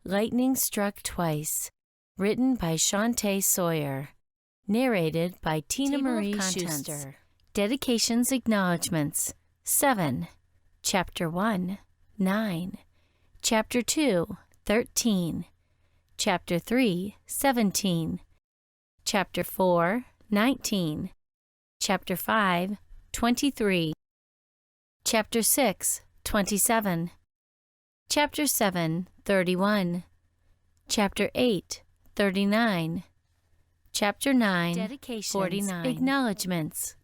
Lightning Struck Twice, written by Shantae Sawyer, narrated by Tina Marie Schuster. Dedications Acknowledgements 7, Chapter 1, 9, Chapter 2, 13, Chapter 3, 17, Chapter 4, 19, Chapter 5, 23, Chapter 6, 27, Chapter 7, 31, Chapter 8, 39, Chapter 9, Dedications, 49. Acknowledgements.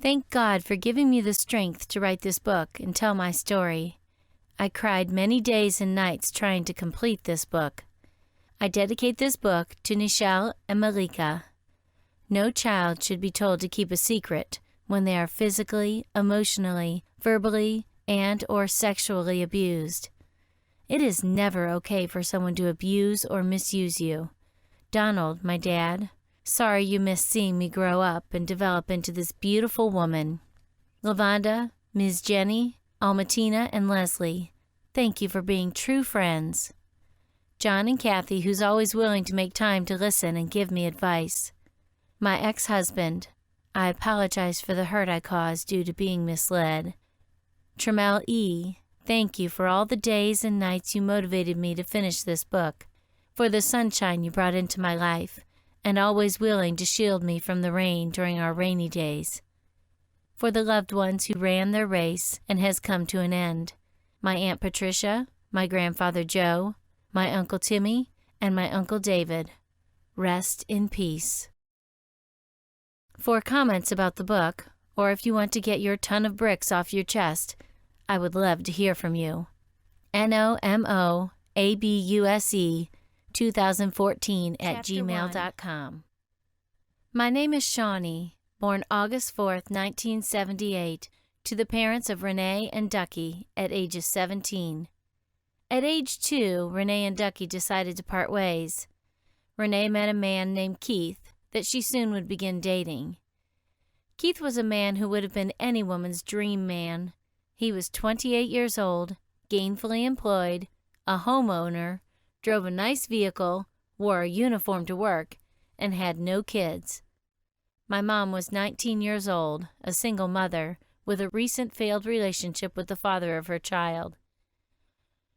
Thank God for giving me the strength to write this book and tell my story. I cried many days and nights trying to complete this book. I dedicate this book to Nichelle and Malika. No child should be told to keep a secret when they are physically, emotionally, verbally, and/or sexually abused. It is never okay for someone to abuse or misuse you. Donald, my dad, sorry you missed seeing me grow up and develop into this beautiful woman. Lavonda, Ms. Jenny, Almatina, and Leslie, thank you for being true friends. John and Kathy, who's always willing to make time to listen and give me advice. My ex-husband, I apologize for the hurt I caused due to being misled. Tremel E., thank you for all the days and nights you motivated me to finish this book, for the sunshine you brought into my life, and always willing to shield me from the rain during our rainy days. For the loved ones who ran their race and has come to an end, my Aunt Patricia, my grandfather Joe, my Uncle Timmy, and my Uncle David, rest in peace. For comments about the book, or if you want to get your ton of bricks off your chest, I would love to hear from you. nomobuse2014@gmail.com. My name is Shawnee, born August 4th, 1978, to the parents of Renee and Ducky at ages 17. At age 2, Renee and Ducky decided to part ways. Renee met a man named Keith that she soon would begin dating. Keith was a man who would have been any woman's dream man. He was 28 years old, gainfully employed, a homeowner, drove a nice vehicle, wore a uniform to work, and had no kids. My mom was 19 years old, a single mother, with a recent failed relationship with the father of her child.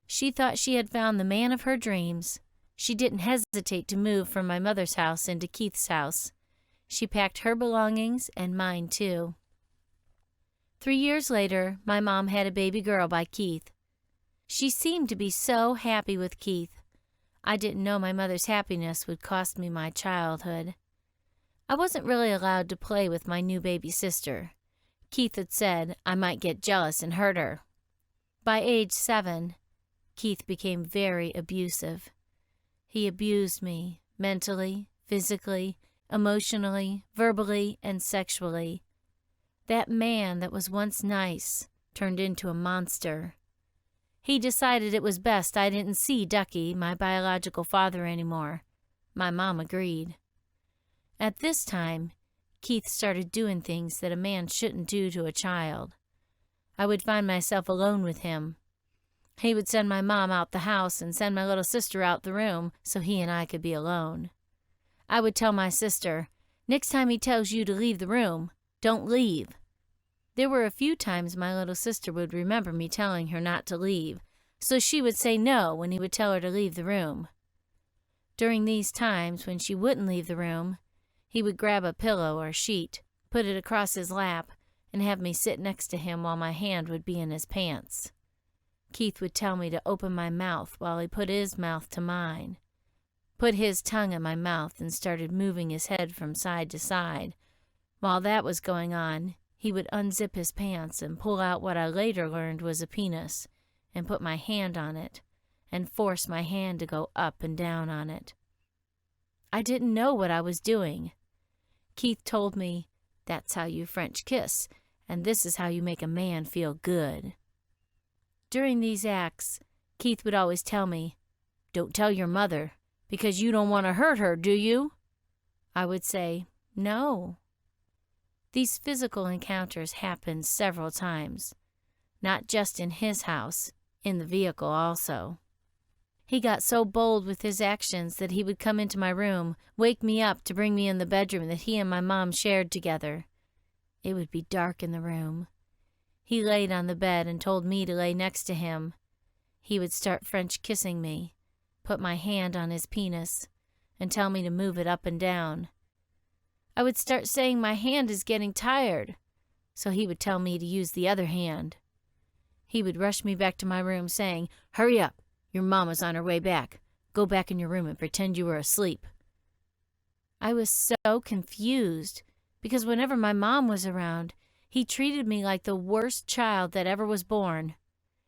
She thought she had found the man of her dreams. She didn't hesitate to move from my mother's house into Keith's house. She packed her belongings and mine too. 3 years later, my mom had a baby girl by Keith. She seemed to be so happy with Keith. I didn't know my mother's happiness would cost me my childhood. I wasn't really allowed to play with my new baby sister. Keith had said I might get jealous and hurt her. By age 7, Keith became very abusive. He abused me mentally, physically, emotionally, verbally, and sexually. That man that was once nice turned into a monster. He decided it was best I didn't see Ducky, my biological father, anymore. My mom agreed. At this time, Keith started doing things that a man shouldn't do to a child. I would find myself alone with him. He would send my mom out the house and send my little sister out the room so he and I could be alone. I would tell my sister, next time he tells you to leave the room, don't leave. There were a few times my little sister would remember me telling her not to leave, so she would say no when he would tell her to leave the room. During these times when she wouldn't leave the room, he would grab a pillow or sheet, put it across his lap, and have me sit next to him while my hand would be in his pants. Keith would tell me to open my mouth while he put his mouth to mine, put his tongue in my mouth and started moving his head from side to side. While that was going on, he would unzip his pants and pull out what I later learned was a penis, and put my hand on it, and force my hand to go up and down on it. I didn't know what I was doing. Keith told me, that's how you French kiss, and this is how you make a man feel good. During these acts, Keith would always tell me, don't tell your mother, because you don't want to hurt her, do you? I would say, no. These physical encounters happened several times, not just in his house, in the vehicle also. He got so bold with his actions that he would come into my room, wake me up to bring me in the bedroom that he and my mom shared together. It would be dark in the room. He laid on the bed and told me to lay next to him. He would start French kissing me, put my hand on his penis, and tell me to move it up and down. I would start saying my hand is getting tired, so he would tell me to use the other hand. He would rush me back to my room saying, "Hurry up, your mama's on her way back. Go back in your room and pretend you were asleep." I was so confused because whenever my mom was around, he treated me like the worst child that ever was born.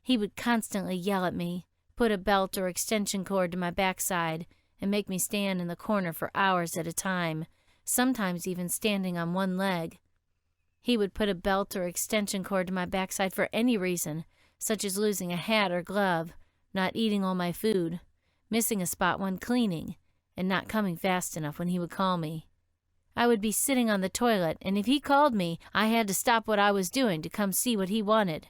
He would constantly yell at me, put a belt or extension cord to my backside, and make me stand in the corner for hours at a time, sometimes even standing on one leg. He would put a belt or extension cord to my backside for any reason, such as losing a hat or glove, not eating all my food, missing a spot when cleaning, and not coming fast enough when he would call me. I would be sitting on the toilet, and if he called me, I had to stop what I was doing to come see what he wanted.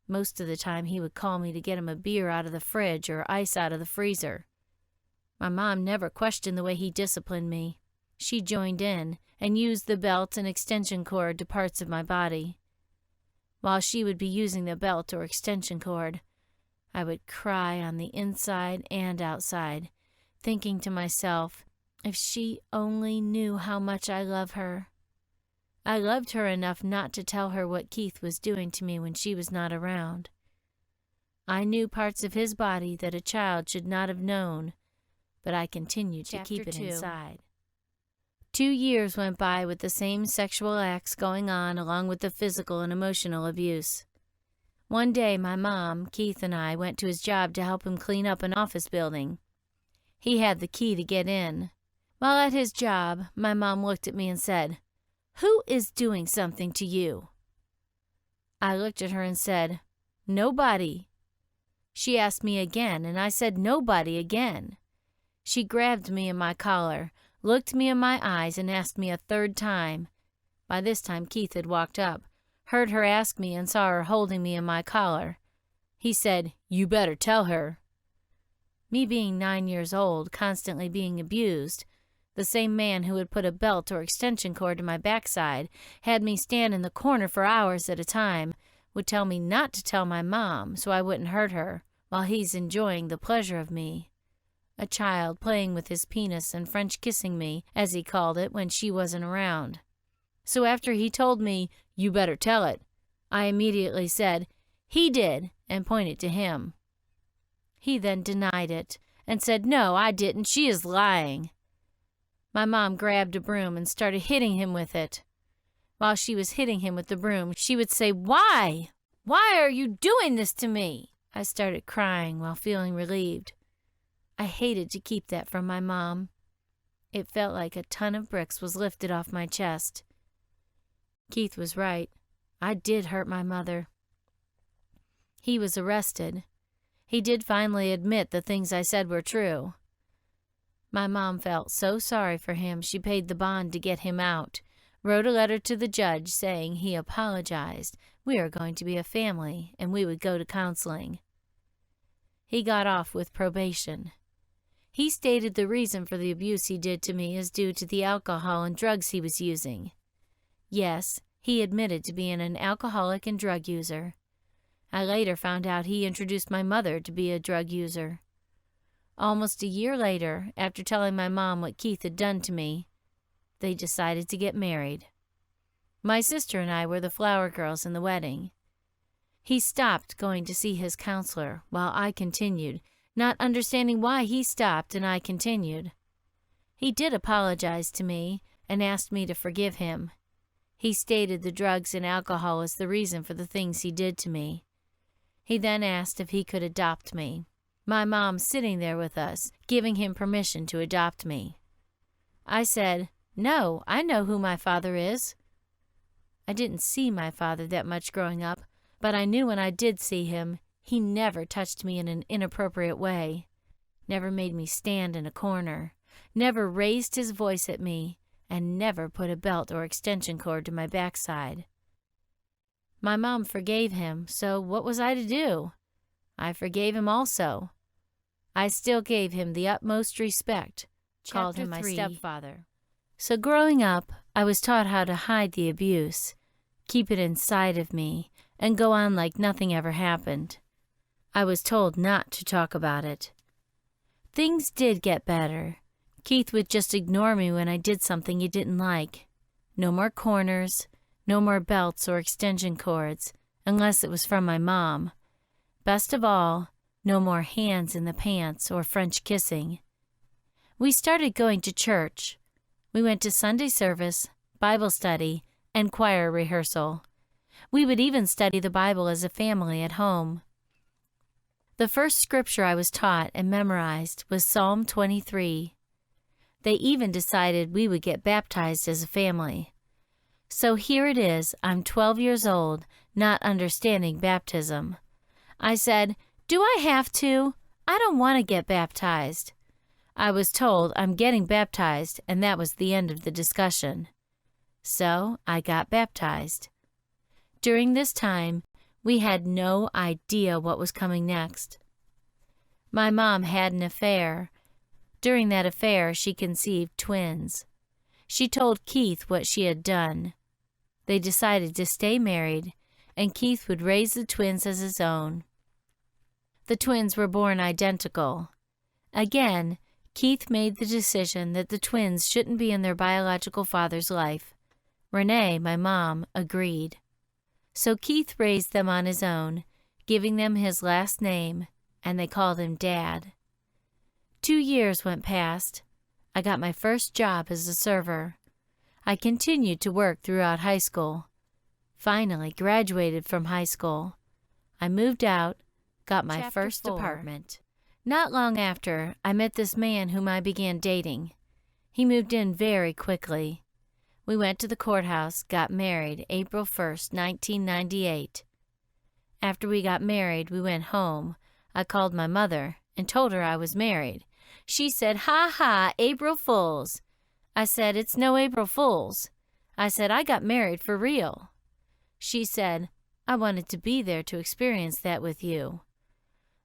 Most of the time he would call me to get him a beer out of the fridge or ice out of the freezer. My mom never questioned the way he disciplined me. She joined in and used the belt and extension cord to parts of my body. While she would be using the belt or extension cord, I would cry on the inside and outside, thinking to myself, if she only knew how much I love her. I loved her enough not to tell her what Keith was doing to me when she was not around. I knew parts of his body that a child should not have known, but I continued to keep it inside. 2 years went by with the same sexual acts going on along with the physical and emotional abuse. One day my mom, Keith, and I went to his job to help him clean up an office building. He had the key to get in. While at his job, my mom looked at me and said, "Who is doing something to you?" I looked at her and said, "Nobody." She asked me again, and I said, "Nobody" again. She grabbed me in my collar, looked me in my eyes, and asked me a third time. By this time Keith had walked up, heard her ask me, and saw her holding me in my collar. He said, "You better tell her." Me being 9 years old, constantly being abused, the same man who had put a belt or extension cord to my backside, had me stand in the corner for hours at a time, would tell me not to tell my mom so I wouldn't hurt her, while he's enjoying the pleasure of me. A child playing with his penis and French kissing me, as he called it, when she wasn't around. So after he told me, "You better tell it," I immediately said, "He did," and pointed to him. He then denied it and said, "No, I didn't. She is lying." My mom grabbed a broom and started hitting him with it. While she was hitting him with the broom, she would say, "Why? Why are you doing this to me?" I started crying while feeling relieved. I hated to keep that from my mom. It felt like a ton of bricks was lifted off my chest. Keith was right. I did hurt my mother. He was arrested. He did finally admit the things I said were true. My mom felt so sorry for him she paid the bond to get him out, wrote a letter to the judge saying he apologized, we are going to be a family, and we would go to counseling. He got off with probation. He stated the reason for the abuse he did to me is due to the alcohol and drugs he was using. Yes, he admitted to being an alcoholic and drug user. I later found out he introduced my mother to be a drug user. Almost a year later, after telling my mom what Keith had done to me, they decided to get married. My sister and I were the flower girls in the wedding. He stopped going to see his counselor while I continued, not understanding why he stopped and I continued. He did apologize to me and asked me to forgive him. He stated the drugs and alcohol as the reason for the things he did to me. He then asked if he could adopt me. My mom sitting there with us, giving him permission to adopt me. I said, "No, I know who my father is." I didn't see my father that much growing up, but I knew when I did see him, he never touched me in an inappropriate way, never made me stand in a corner, never raised his voice at me, and never put a belt or extension cord to my backside. My mom forgave him, so what was I to do? I forgave him also. I still gave him the utmost respect, called him my stepfather. So growing up, I was taught how to hide the abuse, keep it inside of me, and go on like nothing ever happened. I was told not to talk about it. Things did get better. Keith would just ignore me when I did something he didn't like. No more corners, no more belts or extension cords, unless it was from my mom. Best of all, no more hands in the pants or French kissing. We started going to church. We went to Sunday service, Bible study, and choir rehearsal. We would even study the Bible as a family at home. The first scripture I was taught and memorized was Psalm 23. They even decided we would get baptized as a family. So here it is, I'm 12 years old, not understanding baptism. I said, "Do I have to? I don't want to get baptized." I was told I'm getting baptized, and that was the end of the discussion. So I got baptized. During this time, we had no idea what was coming next. My mom had an affair. During that affair, she conceived twins. She told Keith what she had done. They decided to stay married, and Keith would raise the twins as his own. The twins were born identical. Again, Keith made the decision that the twins shouldn't be in their biological father's life. Renee, my mom, agreed. So Keith raised them on his own, giving them his last name, and they called him Dad. 2 years went past. I got my first job as a server. I continued to work throughout high school. Finally graduated from high school. I moved out, got my Chapter first 4. apartment. Not long after, I met this man whom I began dating. He moved in very quickly. We went to the courthouse, got married April 1st, 1998. After we got married, we went home. I called my mother and told her I was married. She said, "Ha ha, April Fools." I said, "It's no April Fools." I said, "I got married for real." She said, "I wanted to be there to experience that with you."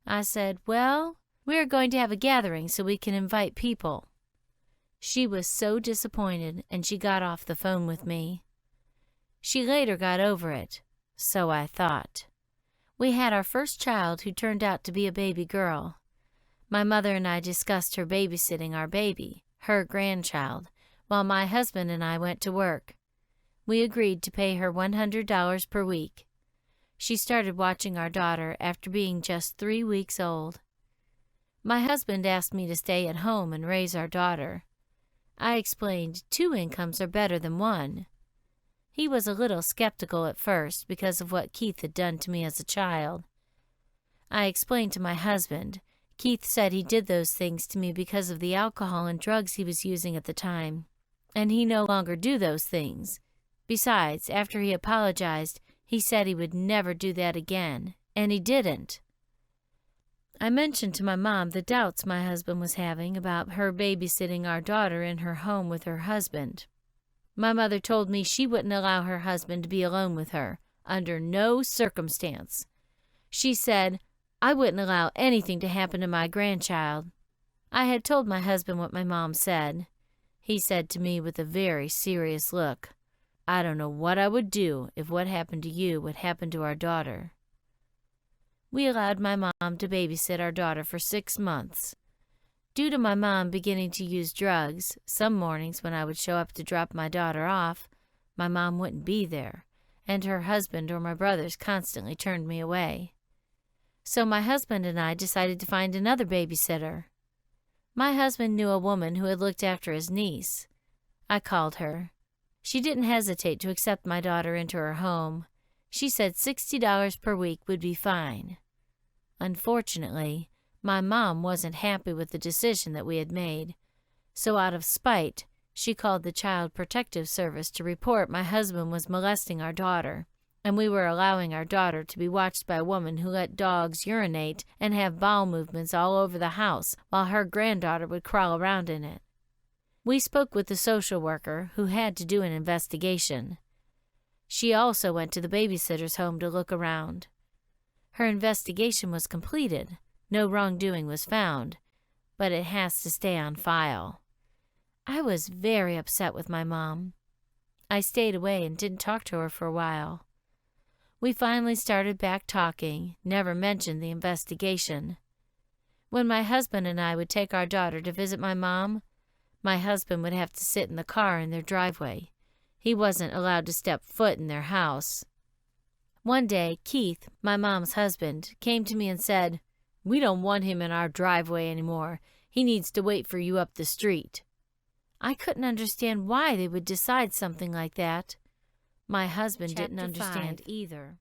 I said, "Well, we are going to have a gathering so we can invite people." She was so disappointed, and she got off the phone with me. She later got over it, so I thought. We had our first child, who turned out to be a baby girl. My mother and I discussed her babysitting our baby, her grandchild, while my husband and I went to work. We agreed to pay her $100 per week. She started watching our daughter after being just 3 weeks old. My husband asked me to stay at home and raise our daughter. I explained 2 incomes are better than 1. He was a little skeptical at first because of what Keith had done to me as a child. I explained to my husband. Keith said he did those things to me because of the alcohol and drugs he was using at the time, and he no longer do those things. Besides, after he apologized, he said he would never do that again, and he didn't. I mentioned to my mom the doubts my husband was having about her babysitting our daughter in her home with her husband. My mother told me she wouldn't allow her husband to be alone with her, under no circumstance. She said, "I wouldn't allow anything to happen to my grandchild." I had told my husband what my mom said. He said to me with a very serious look, "I don't know what I would do if what happened to you would happen to our daughter." We allowed my mom to babysit our daughter for 6 months. Due to my mom beginning to use drugs, some mornings when I would show up to drop my daughter off, my mom wouldn't be there, and her husband or my brothers constantly turned me away. So my husband and I decided to find another babysitter. My husband knew a woman who had looked after his niece. I called her. She didn't hesitate to accept my daughter into her home. She said $60 per week would be fine. Unfortunately, my mom wasn't happy with the decision that we had made, so out of spite, she called the Child Protective Service to report my husband was molesting our daughter, and we were allowing our daughter to be watched by a woman who let dogs urinate and have bowel movements all over the house while her granddaughter would crawl around in it. We spoke with the social worker, who had to do an investigation. She also went to the babysitter's home to look around. Her investigation was completed, No wrongdoing was found, but it has to stay on file. I was very upset with my mom. I stayed away and didn't talk to her for a while. We finally started back talking, never mentioned the investigation. When my husband and I would take our daughter to visit my mom, my husband would have to sit in the car in their driveway. He wasn't allowed to step foot in their house. One day, Keith, my mom's husband, came to me and said, "We don't want him in our driveway anymore. He needs to wait for you up the street." I couldn't understand why they would decide something like that. My husband didn't understand either.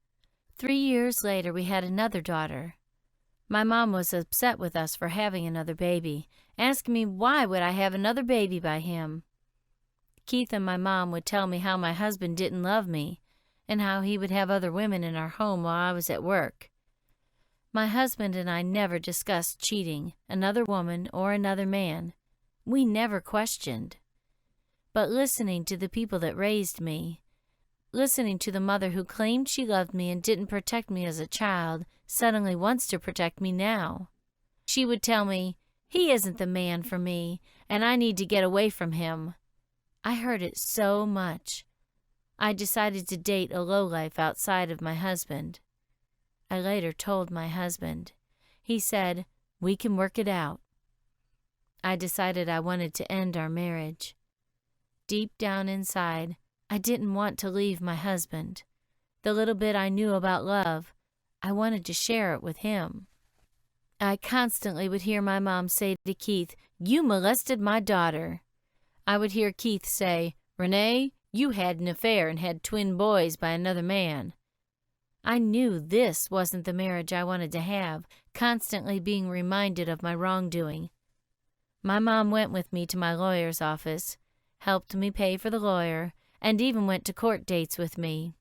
3 years later, we had another daughter. My mom was upset with us for having another baby, asking me why would I have another baby by him. Keith and my mom would tell me how my husband didn't love me and how he would have other women in our home while I was at work. My husband and I never discussed cheating, another woman, or another man. We never questioned. But listening to the people that raised me, listening to the mother who claimed she loved me and didn't protect me as a child, suddenly wants to protect me now. She would tell me, "He isn't the man for me, and I need to get away from him." I heard it so much. I decided to date a lowlife outside of my husband. I later told my husband. He said, "We can work it out." I decided I wanted to end our marriage. Deep down inside, I didn't want to leave my husband. The little bit I knew about love, I wanted to share it with him. I constantly would hear my mom say to Keith, "You molested my daughter." I would hear Keith say, "Renee, you had an affair and had twin boys by another man." I knew this wasn't the marriage I wanted to have, constantly being reminded of my wrongdoing. My mom went with me to my lawyer's office, helped me pay for the lawyer, and even went to court dates with me.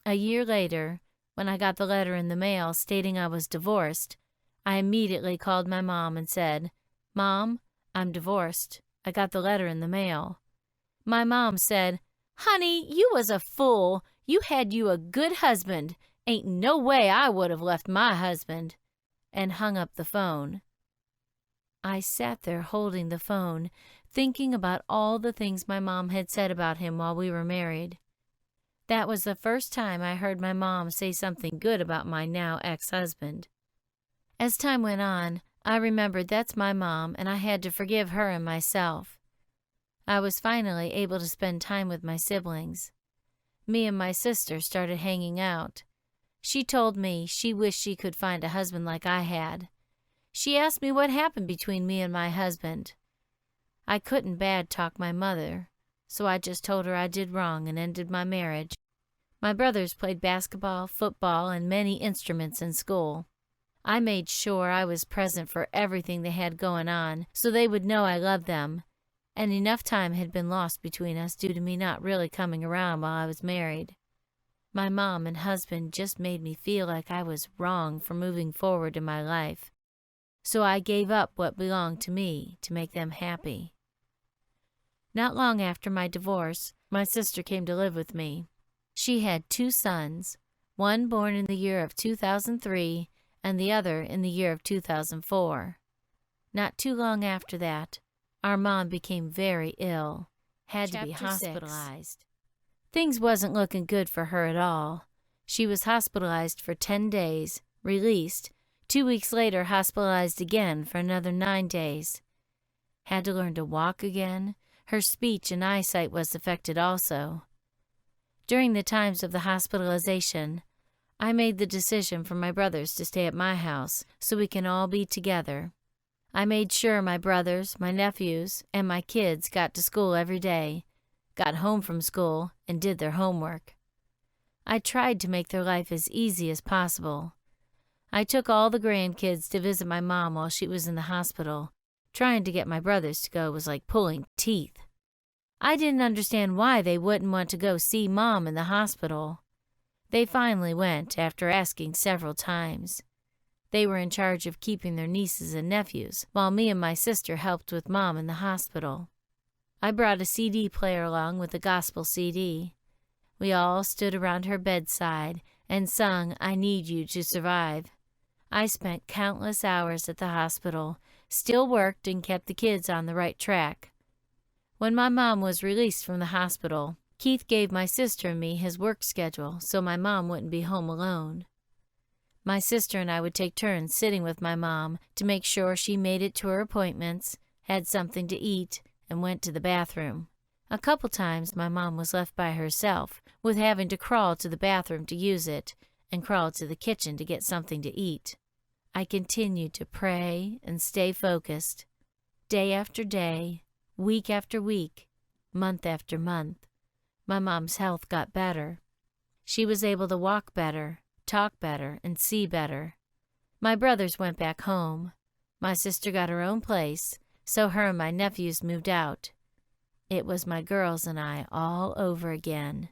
A year later, when I got the letter in the mail stating I was divorced, I immediately called my mom and said, "Mom, I'm divorced. I got the letter in the mail." My mom said, "Honey, you was a fool. You had you a good husband. Ain't no way I would have left my husband," and hung up the phone. I sat there holding the phone, thinking about all the things my mom had said about him while we were married. That was the first time I heard my mom say something good about my now ex-husband. As time went on, I remembered that's my mom and I had to forgive her and myself. I was finally able to spend time with my siblings. Me and my sister started hanging out. She told me she wished she could find a husband like I had. She asked me what happened between me and my husband. I couldn't bad talk my mother, so I just told her I did wrong and ended my marriage. My brothers played basketball, football, and many instruments in school. I made sure I was present for everything they had going on so they would know I loved them, and enough time had been lost between us due to me not really coming around while I was married. My mom and husband just made me feel like I was wrong for moving forward in my life, so I gave up what belonged to me to make them happy. Not long after my divorce, my sister came to live with me. She had 2 sons, one born in the year of 2003 and the other in the year of 2004. Not too long after that, our mom became very ill, had to be hospitalized. Things wasn't looking good for her at all. She was hospitalized for 10 days, released, 2 weeks later hospitalized again for another 9 days. Had to learn to walk again. Her speech and eyesight was affected also. During the times of the hospitalization, I made the decision for my brothers to stay at my house so we can all be together. I made sure my brothers, my nephews, and my kids got to school every day, got home from school, and did their homework. I tried to make their life as easy as possible. I took all the grandkids to visit my mom while she was in the hospital. Trying to get my brothers to go was like pulling teeth. I didn't understand why they wouldn't want to go see Mom in the hospital. They finally went after asking several times. They were in charge of keeping their nieces and nephews, while me and my sister helped with Mom in the hospital. I brought a CD player along with a gospel CD. We all stood around her bedside and sung "I Need You to Survive." I spent countless hours at the hospital, still worked and kept the kids on the right track. When my mom was released from the hospital, Keith gave my sister and me his work schedule so my mom wouldn't be home alone. My sister and I would take turns sitting with my mom to make sure she made it to her appointments, had something to eat, and went to the bathroom. A couple times my mom was left by herself, with having to crawl to the bathroom to use it and crawl to the kitchen to get something to eat. I continued to pray and stay focused. Day after day, week after week, month after month, my mom's health got better. She was able to walk better, talk better, and see better. My brothers went back home. My sister got her own place, so her and my nephews moved out. It was my girls and I all over again.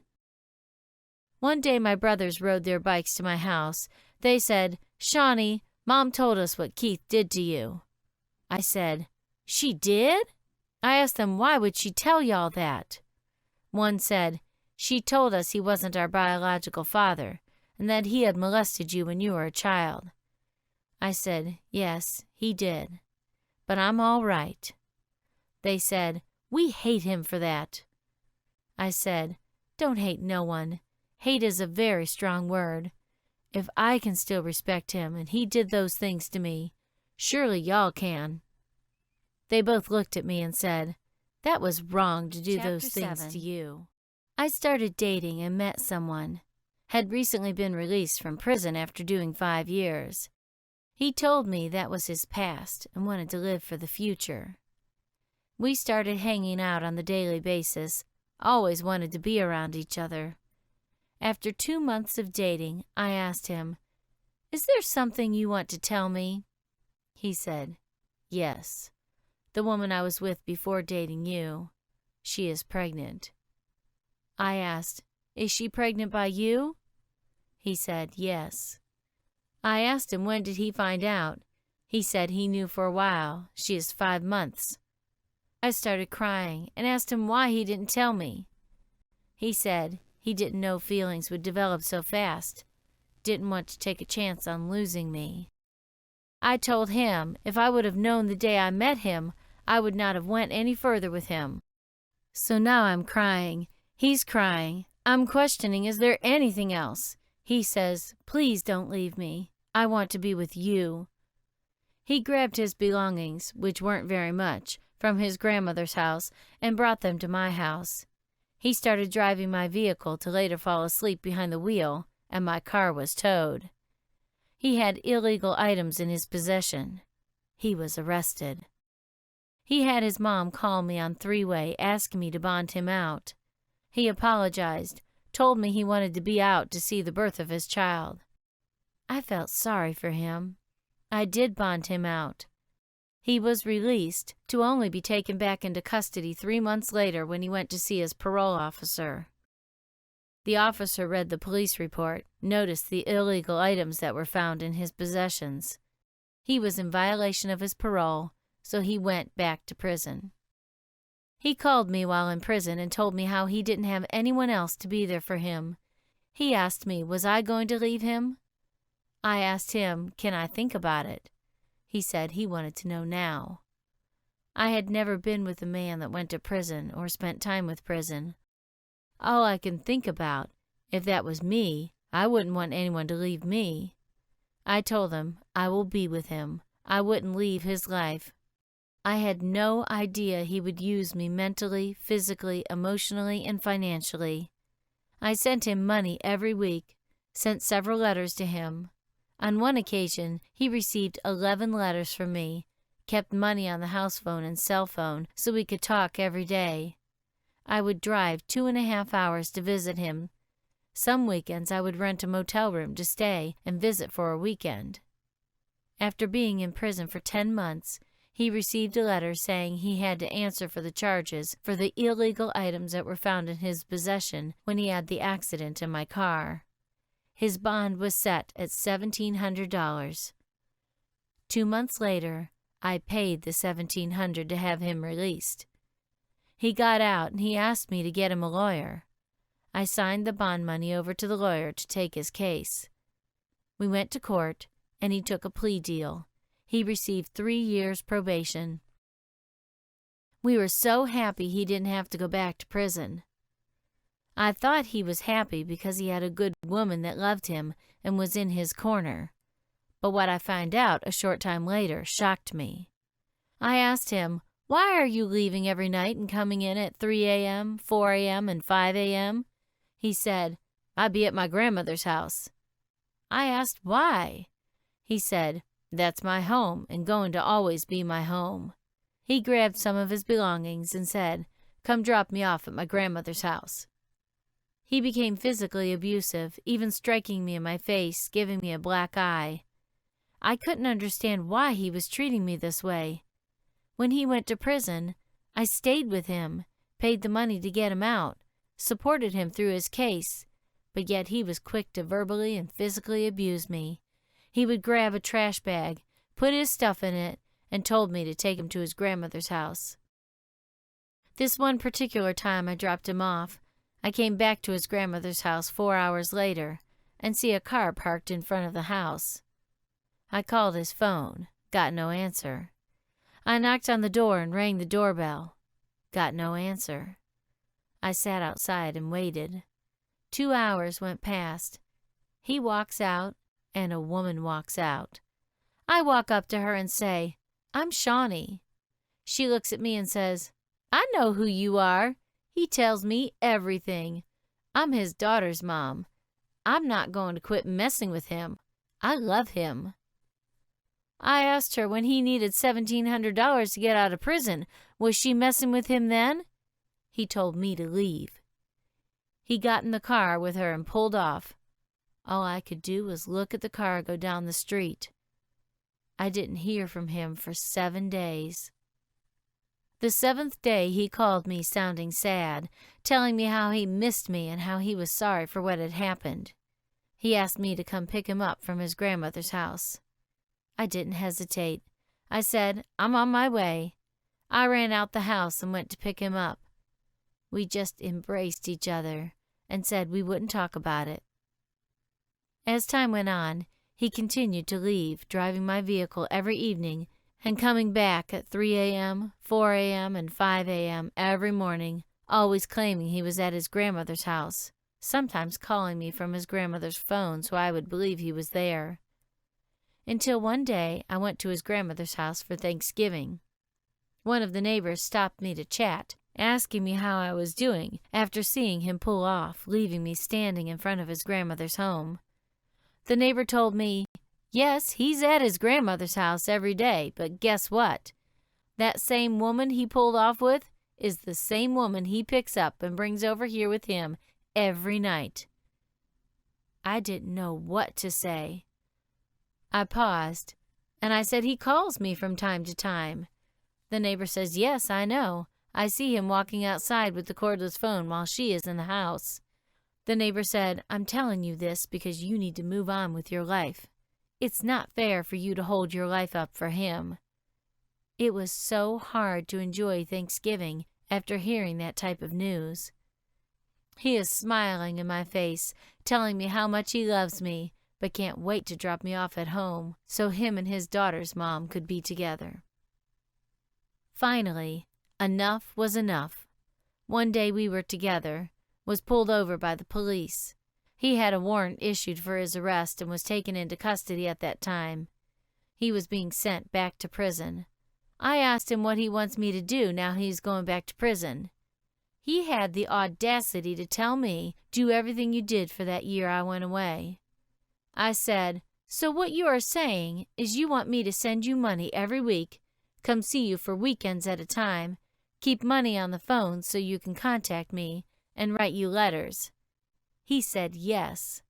One day my brothers rode their bikes to my house. They said, "Shawnee, Mom told us what Keith did to you." I said, "She did?" I asked them, "Why would she tell y'all that?" One said, "She told us he wasn't our biological father, and that he had molested you when you were a child." I said, "Yes, he did. But I'm all right." They said, "We hate him for that." I said, "Don't hate no one. Hate is a very strong word. If I can still respect him and he did those things to me, surely y'all can." They both looked at me and said, "That was wrong to do those things to you." I started dating and met someone. Had recently been released from prison after doing 5 years. He told me that was his past and wanted to live for the future. We started hanging out on the daily basis, always wanted to be around each other. After 2 months of dating, I asked him, "Is there something you want to tell me?" He said, "Yes. The woman I was with before dating you, she is pregnant." I asked, "Is she pregnant by you?" He said, "Yes." I asked him when did he find out. He said he knew for a while. She is 5 months. I started crying and asked him why he didn't tell me. He said he didn't know feelings would develop so fast, didn't want to take a chance on losing me. I told him if I would have known the day I met him, I would not have went any further with him. So now I'm crying. He's crying. I'm questioning, is there anything else? He says, "Please don't leave me. I want to be with you." He grabbed his belongings, which weren't very much, from his grandmother's house and brought them to my house. He started driving my vehicle to later fall asleep behind the wheel, and my car was towed. He had illegal items in his possession. He was arrested. He had his mom call me on three-way asking me to bond him out. He apologized, told me he wanted to be out to see the birth of his child. I felt sorry for him. I did bond him out. He was released to only be taken back into custody 3 months later when he went to see his parole officer. The officer read the police report, noticed the illegal items that were found in his possessions. He was in violation of his parole, so he went back to prison. He called me while in prison and told me how he didn't have anyone else to be there for him. He asked me, was I going to leave him? I asked him, can I think about it? He said he wanted to know now. I had never been with a man that went to prison or spent time with prison. All I can think about, if that was me, I wouldn't want anyone to leave me. I told him I will be with him. I wouldn't leave his life. I had no idea he would use me mentally, physically, emotionally, and financially. I sent him money every week, sent several letters to him. On one occasion, he received 11 letters from me, kept money on the house phone and cell phone so we could talk every day. I would drive 2.5 hours to visit him. Some weekends I would rent a motel room to stay and visit for a weekend. After being in prison for 10 months, he received a letter saying he had to answer for the charges for the illegal items that were found in his possession when he had the accident in my car. His bond was set at $1,700. 2 months later, I paid the $1,700 to have him released. He got out and he asked me to get him a lawyer. I signed the bond money over to the lawyer to take his case. We went to court, and he took a plea deal. He received 3 years probation. We were so happy he didn't have to go back to prison. I thought he was happy because he had a good woman that loved him and was in his corner. But what I found out a short time later shocked me. I asked him, "Why are you leaving every night and coming in at 3 a.m., 4 a.m., and 5 a.m.? He said, "I be at my grandmother's house." I asked why. He said, "That's my home and going to always be my home." He grabbed some of his belongings and said, "Come drop me off at my grandmother's house." He became physically abusive, even striking me in my face, giving me a black eye. I couldn't understand why he was treating me this way. When he went to prison, I stayed with him, paid the money to get him out, supported him through his case, but yet he was quick to verbally and physically abuse me. He would grab a trash bag, put his stuff in it, and told me to take him to his grandmother's house. This one particular time I dropped him off, I came back to his grandmother's house 4 hours later and see a car parked in front of the house. I called his phone, got no answer. I knocked on the door and rang the doorbell, got no answer. I sat outside and waited. 2 hours went past. He walks out and a woman walks out. I walk up to her and say, "I'm Shawnee." She looks at me and says, "I know who you are. He tells me everything. I'm his daughter's mom. I'm not going to quit messing with him. I love him." I asked her when he needed $1,700 to get out of prison, was she messing with him then? He told me to leave. He got in the car with her and pulled off. All I could do was look at the car go down the street. I didn't hear from him for 7 days. The 7th day he called me sounding sad, telling me how he missed me and how he was sorry for what had happened. He asked me to come pick him up from his grandmother's house. I didn't hesitate. I said, "I'm on my way." I ran out the house and went to pick him up. We just embraced each other and said we wouldn't talk about it. As time went on, he continued to leave, driving my vehicle every evening and coming back at 3 a.m., 4 a.m., and 5 a.m. every morning, always claiming he was at his grandmother's house, sometimes calling me from his grandmother's phone so I would believe he was there. Until one day I went to his grandmother's house for Thanksgiving. One of the neighbors stopped me to chat, asking me how I was doing after seeing him pull off, leaving me standing in front of his grandmother's home. The neighbor told me, "Yes, he's at his grandmother's house every day, but guess what? That same woman he pulled off with is the same woman he picks up and brings over here with him every night." I didn't know what to say. I paused, and I said, "He calls me from time to time." The neighbor says, "Yes, I know. I see him walking outside with the cordless phone while she is in the house." The neighbor said, "I'm telling you this because you need to move on with your life. It's not fair for you to hold your life up for him." It was so hard to enjoy Thanksgiving after hearing that type of news. He is smiling in my face, telling me how much he loves me, but can't wait to drop me off at home so him and his daughter's mom could be together. Finally, enough was enough. One day we were together, was pulled over by the police. He had a warrant issued for his arrest and was taken into custody at that time. He was being sent back to prison. I asked him what he wants me to do now he's going back to prison. He had the audacity to tell me, "Do everything you did for that year I went away." I said, "So what you are saying is you want me to send you money every week, come see you for weekends at a time, keep money on the phone so you can contact me, and write you letters?" He said yes.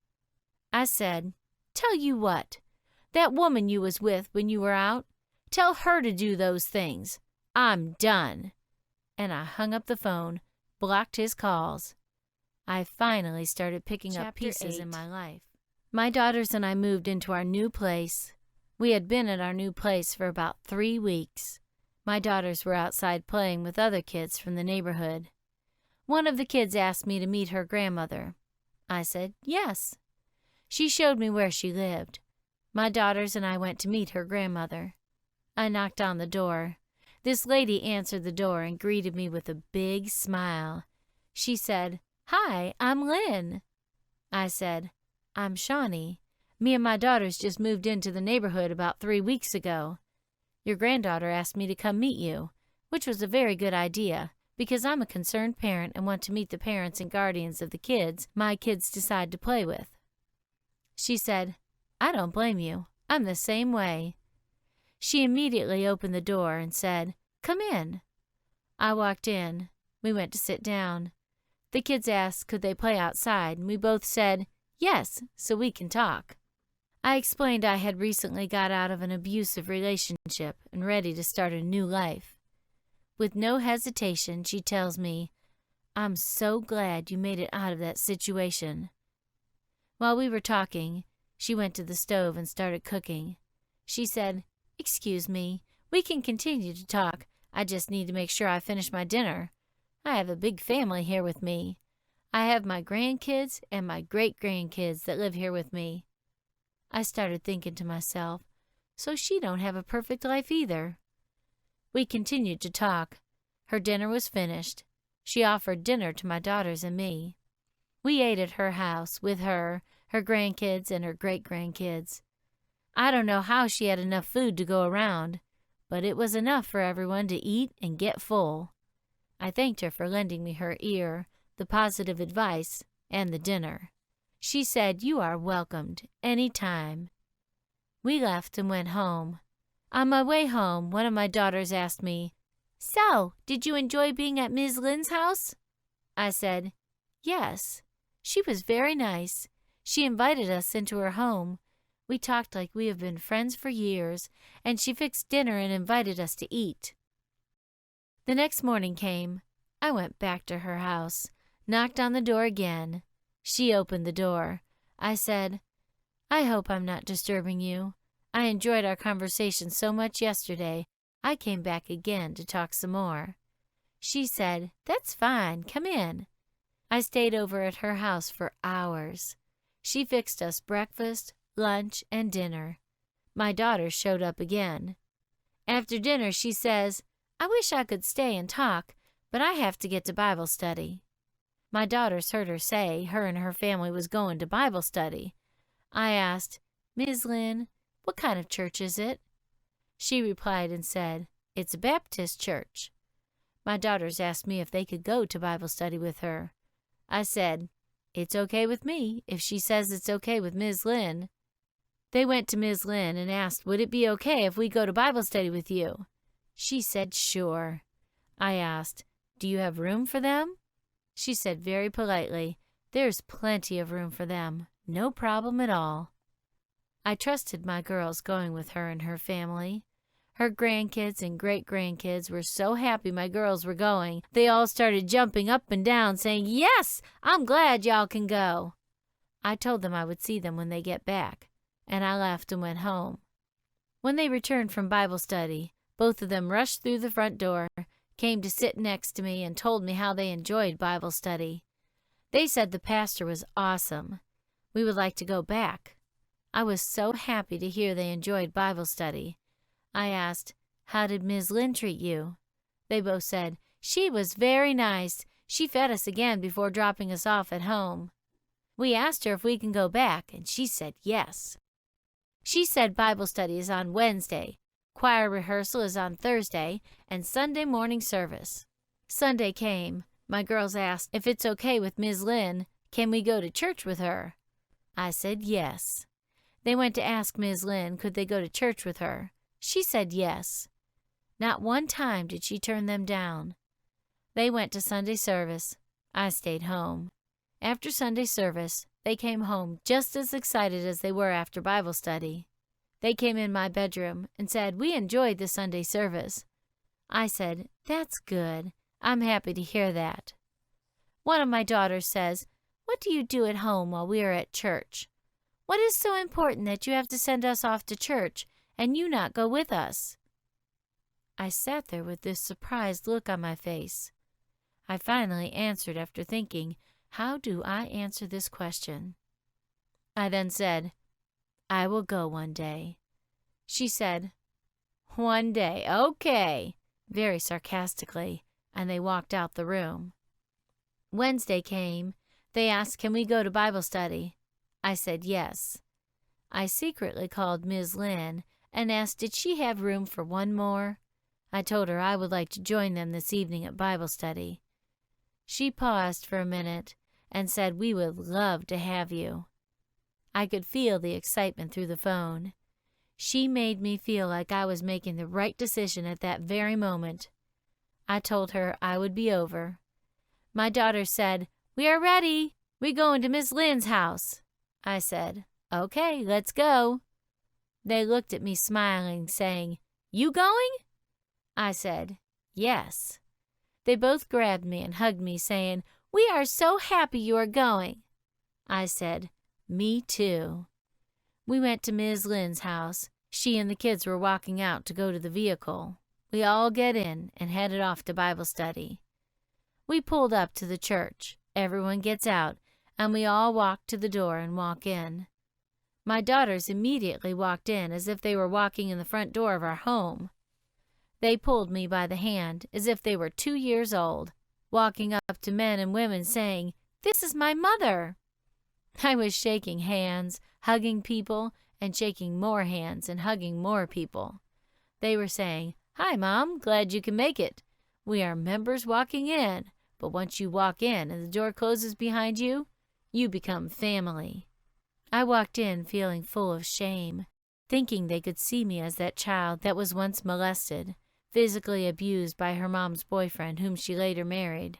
I said, "Tell you what, that woman you was with when you were out, tell her to do those things. I'm done." And I hung up the phone, blocked his calls. I finally started picking up pieces in my life. My daughters and I moved into our new place. We had been at our new place for about 3 weeks. My daughters were outside playing with other kids from the neighborhood. One of the kids asked me to meet her grandmother. I said, yes. She showed me where she lived. My daughters and I went to meet her grandmother. I knocked on the door. This lady answered the door and greeted me with a big smile. She said, "Hi, I'm Lynn." I said, "I'm Shawnee. Me and my daughters just moved into the neighborhood about 3 weeks ago. Your granddaughter asked me to come meet you, which was a very good idea, because I'm a concerned parent and want to meet the parents and guardians of the kids my kids decide to play with." She said, "I don't blame you. I'm the same way." She immediately opened the door and said, "Come in." I walked in. We went to sit down. The kids asked could they play outside, and we both said, "Yes, so we can talk." I explained I had recently got out of an abusive relationship and ready to start a new life. With no hesitation, she tells me, "I'm so glad you made it out of that situation." While we were talking, she went to the stove and started cooking. She said, "Excuse me, we can continue to talk. I just need to make sure I finish my dinner. I have a big family here with me. I have my grandkids and my great-grandkids that live here with me." I started thinking to myself, so she don't have a perfect life either. We continued to talk. Her dinner was finished. She offered dinner to my daughters and me. We ate at her house with her grandkids, and her great-grandkids. I don't know how she had enough food to go around, but it was enough for everyone to eat and get full. I thanked her for lending me her ear, the positive advice, and the dinner. She said, "You are welcomed any time." We left and went home. On my way home, one of my daughters asked me, "So, did you enjoy being at Ms. Lynn's house?" I said, "Yes. She was very nice. She invited us into her home. We talked like we have been friends for years, and she fixed dinner and invited us to eat." The next morning came. I went back to her house, knocked on the door again. She opened the door. I said, "I hope I'm not disturbing you. I enjoyed our conversation so much yesterday, I came back again to talk some more." She said, "That's fine, come in." I stayed over at her house for hours. She fixed us breakfast, lunch, and dinner. My daughter showed up again. After dinner, she says, "I wish I could stay and talk, but I have to get to Bible study." My daughters heard her say her and her family was going to Bible study. I asked, "Ms. Lynn, what kind of church is it?" She replied and said, "It's a Baptist church." My daughters asked me if they could go to Bible study with her. I said, "It's okay with me if she says it's okay with Ms. Lynn." They went to Ms. Lynn and asked, "Would it be okay if we go to Bible study with you?" She said, "Sure." I asked, "Do you have room for them?" She said very politely, "There's plenty of room for them. No problem at all." I trusted my girls going with her and her family. Her grandkids and great-grandkids were so happy my girls were going, they all started jumping up and down saying, "Yes, I'm glad y'all can go." I told them I would see them when they get back, and I left and went home. When they returned from Bible study, both of them rushed through the front door, came to sit next to me, and told me how they enjoyed Bible study. They said the pastor was awesome. We would like to go back. I was so happy to hear they enjoyed Bible study. I asked, "How did Ms. Lynn treat you?" They both said, "She was very nice. She fed us again before dropping us off at home." We asked her if we can go back, and she said yes. She said Bible study is on Wednesday, choir rehearsal is on Thursday, and Sunday morning service. Sunday came. My girls asked if it's okay with Ms. Lynn, can we go to church with her? I said yes. They went to ask Ms. Lynn could they go to church with her. She said yes. Not one time did she turn them down. They went to Sunday service. I stayed home. After Sunday service, they came home just as excited as they were after Bible study. They came in my bedroom and said, "We enjoyed the Sunday service." I said, "That's good. I'm happy to hear that." One of my daughters says, "What do you do at home while we are at church? What is so important that you have to send us off to church and you not go with us?" I sat there with this surprised look on my face. I finally answered after thinking, how do I answer this question? I then said, I will go one day. She said, "One day, okay," very sarcastically, and they walked out the room. Wednesday came. They asked, "Can we go to Bible study?" I said yes. I secretly called Ms. Lynn and asked did she have room for one more. I told her I would like to join them this evening at Bible study. She paused for a minute and said we would love to have you. I could feel the excitement through the phone. She made me feel like I was making the right decision at that very moment. I told her I would be over. My daughter said, "We are ready. We're going to Miss Lynn's house." I said, "Okay, let's go." They looked at me smiling, saying, "You going?" I said, "Yes." They both grabbed me and hugged me, saying, "We are so happy you are going." I said, "Me too." We went to Ms. Lynn's house. She and the kids were walking out to go to the vehicle. We all get in and headed off to Bible study. We pulled up to the church. Everyone gets out, and we all walk to the door and walk in. My daughters immediately walked in as if they were walking in the front door of our home. They pulled me by the hand as if they were 2 years old, walking up to men and women saying, "This is my mother." I was shaking hands, hugging people, and shaking more hands and hugging more people. They were saying, "Hi, Mom, glad you can make it. We are members walking in, but once you walk in and the door closes behind you, you become family." I walked in feeling full of shame, thinking they could see me as that child that was once molested, physically abused by her mom's boyfriend whom she later married,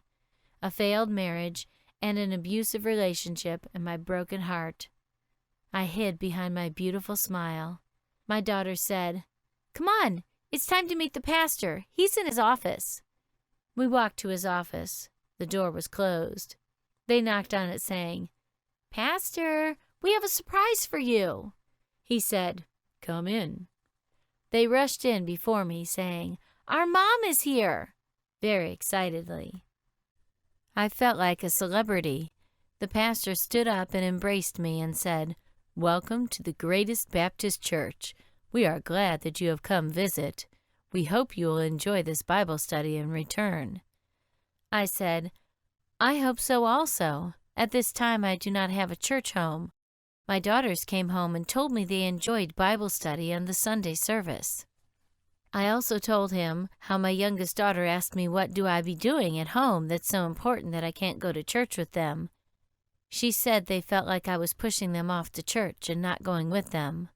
a failed marriage, and an abusive relationship, and my broken heart. I hid behind my beautiful smile. My daughter said, "Come on, it's time to meet the pastor. He's in his office." We walked to his office. The door was closed. They knocked on it saying, "Pastor, we have a surprise for you." He said, "Come in." They rushed in before me saying, "Our mom is here," very excitedly. I felt like a celebrity. The pastor stood up and embraced me and said, "Welcome to the greatest Baptist church. We are glad that you have come visit. We hope you will enjoy this Bible study and return." I said, "I hope so also. At this time I do not have a church home. My daughters came home and told me they enjoyed Bible study and the Sunday service." I also told him how my youngest daughter asked me what do I be doing at home that's so important that I can't go to church with them. She said they felt like I was pushing them off to church and not going with them.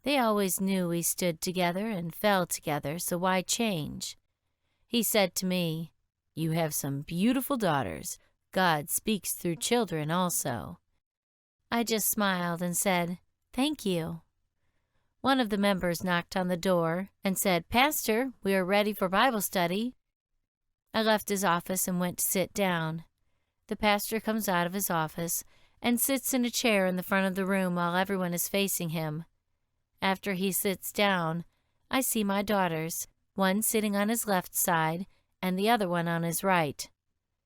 They always knew we stood together and fell together, so why change? He said to me, "You have some beautiful daughters. God speaks through children also." I just smiled and said, "Thank you." One of the members knocked on the door and said, "Pastor, we are ready for Bible study." I left his office and went to sit down. The pastor comes out of his office and sits in a chair in the front of the room while everyone is facing him. After he sits down, I see my daughters, one sitting on his left side and the other one on his right.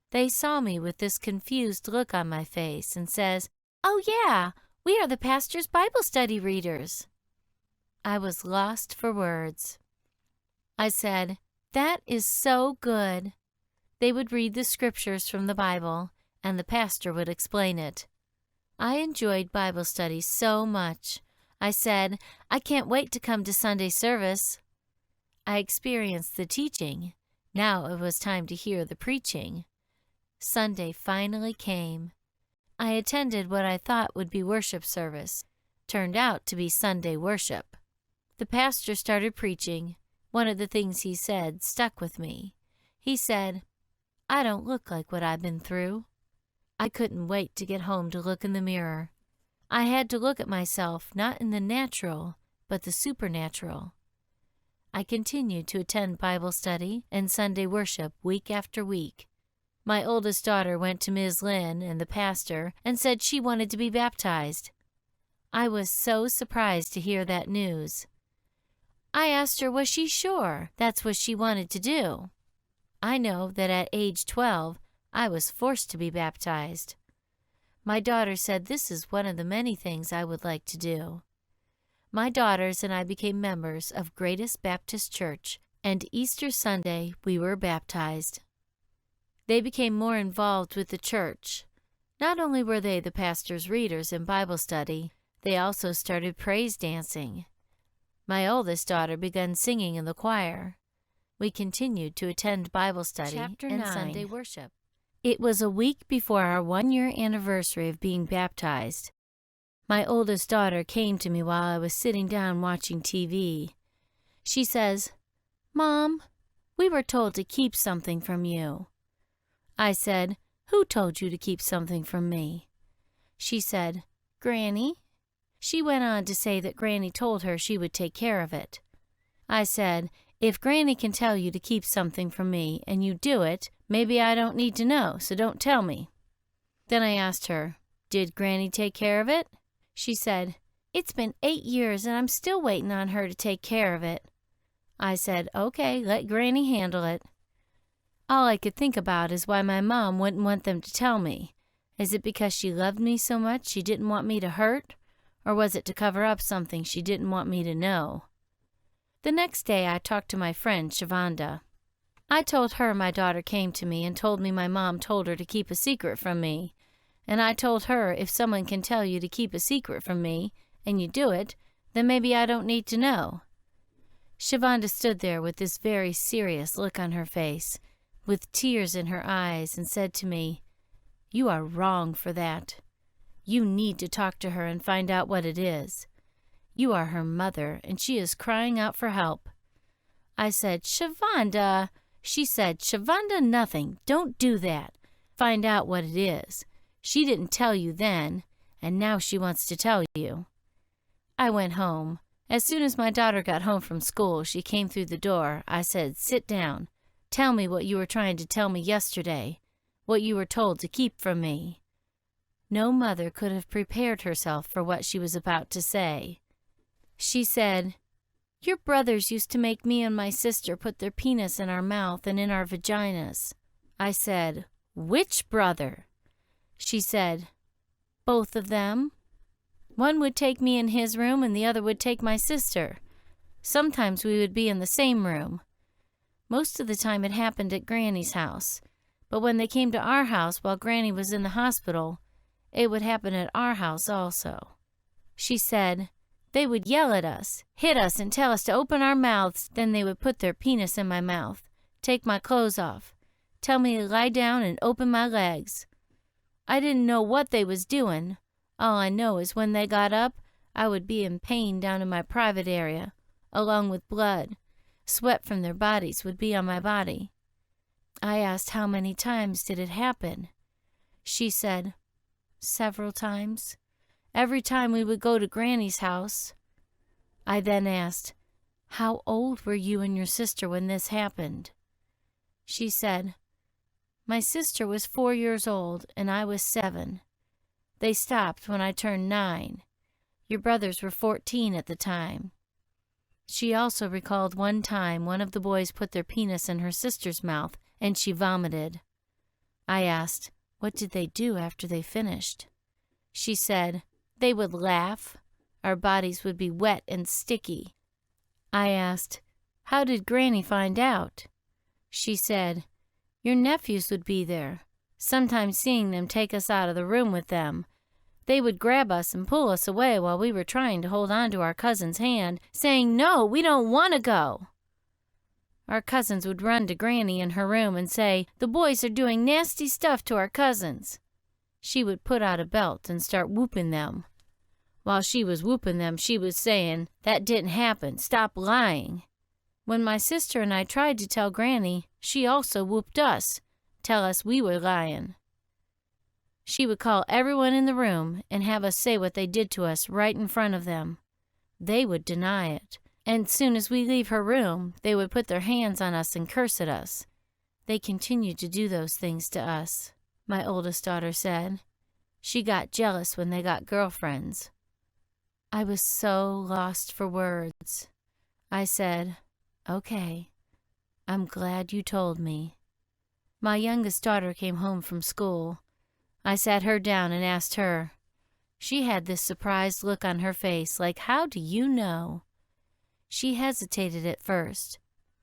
They saw me with this confused look on my face and says, "Oh yeah, we are the pastor's Bible study readers." I was lost for words. I said, "That is so good." They would read the scriptures from the Bible, and the pastor would explain it. I enjoyed Bible study so much. I said, "I can't wait to come to Sunday service." I experienced the teaching. Now it was time to hear the preaching. Sunday finally came. I attended what I thought would be worship service. Turned out to be Sunday worship. The pastor started preaching. One of the things he said stuck with me. He said, "I don't look like what I've been through." I couldn't wait to get home to look in the mirror. I had to look at myself not in the natural, but the supernatural. I continued to attend Bible study and Sunday worship week after week. My oldest daughter went to Ms. Lynn and the pastor and said she wanted to be baptized. I was so surprised to hear that news. I asked her was she sure that's what she wanted to do. I know that at age 12, I was forced to be baptized. My daughter said this is one of the many things I would like to do. my daughters and I became members of Greatest Baptist Church, and Easter Sunday we were baptized. They became more involved with the church. Not only were they the pastor's readers in Bible study, they also started praise dancing. My oldest daughter began singing in the choir. We continued to attend Bible study and Sunday worship. It was a week before our 1-year anniversary of being baptized. My oldest daughter came to me while I was sitting down watching TV. She says, "Mom, we were told to keep something from you." I said, "Who told you to keep something from me?" She said, "Granny." She went on to say that Granny told her she would take care of it. I said, "If Granny can tell you to keep something from me and you do it, maybe I don't need to know, so don't tell me." Then I asked her, "Did Granny take care of it?" She said, "It's been 8 years and I'm still waiting on her to take care of it." I said, "Okay, let Granny handle it." All I could think about is why my mom wouldn't want them to tell me. Is it because she loved me so much she didn't want me to hurt? Or was it to cover up something she didn't want me to know? The next day I talked to my friend Shavonda. I told her my daughter came to me and told me my mom told her to keep a secret from me. And I told her if someone can tell you to keep a secret from me, and you do it, then maybe I don't need to know. Shavonda stood there with this very serious look on her face, with tears in her eyes, and said to me, "You are wrong for that. You need to talk to her and find out what it is. You are her mother, and she is crying out for help." I said, "Shavonda." She said, "Shavonda, nothing. Don't do that. Find out what it is. She didn't tell you then, and now she wants to tell you." I went home. As soon as my daughter got home from school, she came through the door. I said, "Sit down. Tell me what you were trying to tell me yesterday, what you were told to keep from me." No mother could have prepared herself for what she was about to say. She said, "Your brothers used to make me and my sister put their penis in our mouth and in our vaginas." I said, "Which brother?" She said, "Both of them. One would take me in his room and the other would take my sister. Sometimes we would be in the same room. Most of the time it happened at Granny's house, but when they came to our house while Granny was in the hospital, it would happen at our house also." She said, "They would yell at us, hit us, and tell us to open our mouths. Then they would put their penis in my mouth, take my clothes off, tell me to lie down and open my legs. I didn't know what they was doing. All I know is when they got up, I would be in pain down in my private area, along with blood. Sweat from their bodies would be on my body." I asked how many times did it happen. She said, "Several times. Every time we would go to Granny's house." I then asked, "How old were you and your sister when this happened?" She said, "My sister was 4 years old and I was 7. They stopped when I turned 9. Your brothers were 14 at the time." She also recalled one time one of the boys put their penis in her sister's mouth and she vomited. I asked, "What did they do after they finished?" She said, "They would laugh. Our bodies would be wet and sticky." I asked, "How did Granny find out?" She said, "Your nephews would be there, sometimes seeing them take us out of the room with them. They would grab us and pull us away while we were trying to hold on to our cousin's hand, saying, 'No, we don't want to go.' Our cousins would run to Granny in her room and say, 'The boys are doing nasty stuff to our cousins.' She would put out a belt and start whooping them. While she was whooping them, she was saying, 'That didn't happen. Stop lying.' When my sister and I tried to tell Granny, she also whooped us, tell us we were lying. She would call everyone in the room and have us say what they did to us right in front of them. They would deny it, and soon as we leave her room, they would put their hands on us and curse at us. They continued to do those things to us," my oldest daughter said. "She got jealous when they got girlfriends." I was so lost for words. I said, "Okay, I'm glad you told me." My youngest daughter came home from school. I sat her down and asked her, She had this surprised look on her face, like, "How do you know?" She hesitated at first.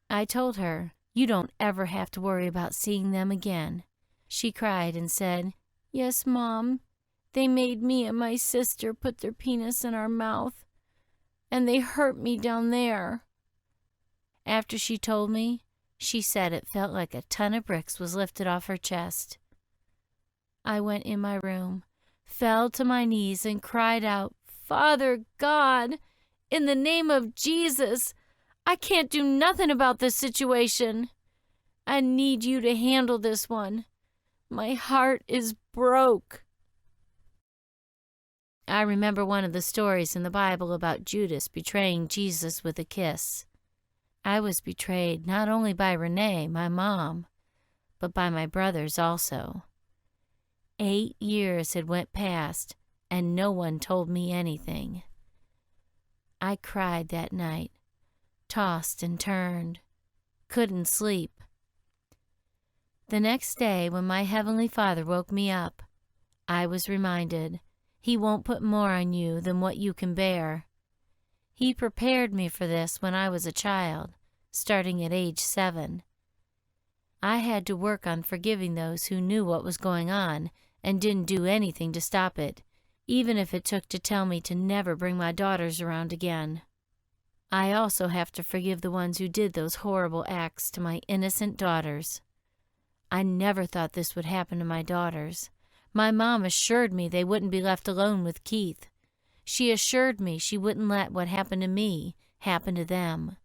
I told her, "You don't ever have to worry about seeing them again." She cried and said, "Yes, Mom. They made me and my sister put their penis in our mouth, and they hurt me down there." After she told me, she said it felt like a ton of bricks was lifted off her chest. I went in my room, fell to my knees, and cried out, "Father God, in the name of Jesus, I can't do nothing about this situation. I need you to handle this one. My heart is broke." I remember one of the stories in the Bible about Judas betraying Jesus with a kiss. I was betrayed not only by Renee, my mom, but by my brothers also. 8 years had went past, and no one told me anything. I cried that night, tossed and turned, couldn't sleep. The next day, when my Heavenly Father woke me up, I was reminded, He won't put more on you than what you can bear. He prepared me for this when I was a child, starting at age 7. I had to work on forgiving those who knew what was going on and didn't do anything to stop it, even if it took to tell me to never bring my daughters around again. I also have to forgive the ones who did those horrible acts to my innocent daughters. I never thought this would happen to my daughters. My mom assured me they wouldn't be left alone with Keith. She assured me she wouldn't let what happened to me happen to them.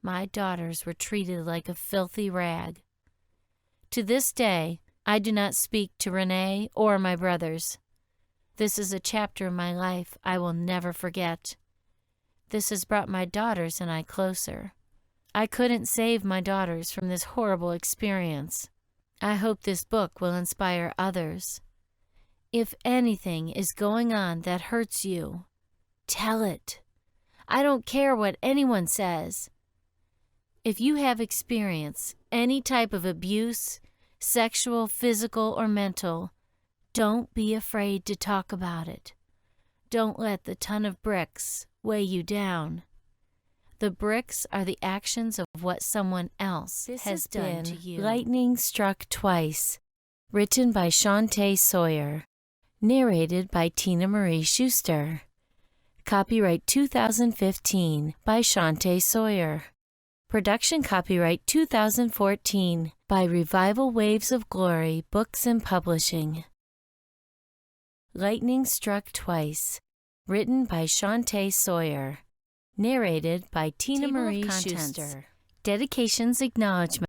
My daughters were treated like a filthy rag. To this day, I do not speak to Renee or my brothers. This is a chapter in my life I will never forget. This has brought my daughters and I closer. I couldn't save my daughters from this horrible experience. I hope this book will inspire others. If anything is going on that hurts you, tell it. I don't care what anyone says. If you have experienced any type of abuse, sexual, physical, or mental, don't be afraid to talk about it. Don't let the ton of bricks weigh you down. The bricks are the actions of what someone else has done to you. Lightning Struck Twice, written by Shantae Sawyer, narrated by Tina Marie Schuster. Copyright 2015 by Shantae Sawyer. Production copyright 2014 by Revival Waves of Glory Books and Publishing. Lightning Struck Twice, written by Shantae Sawyer. Narrated by Tina Marie Schuster. Dedications Acknowledgement.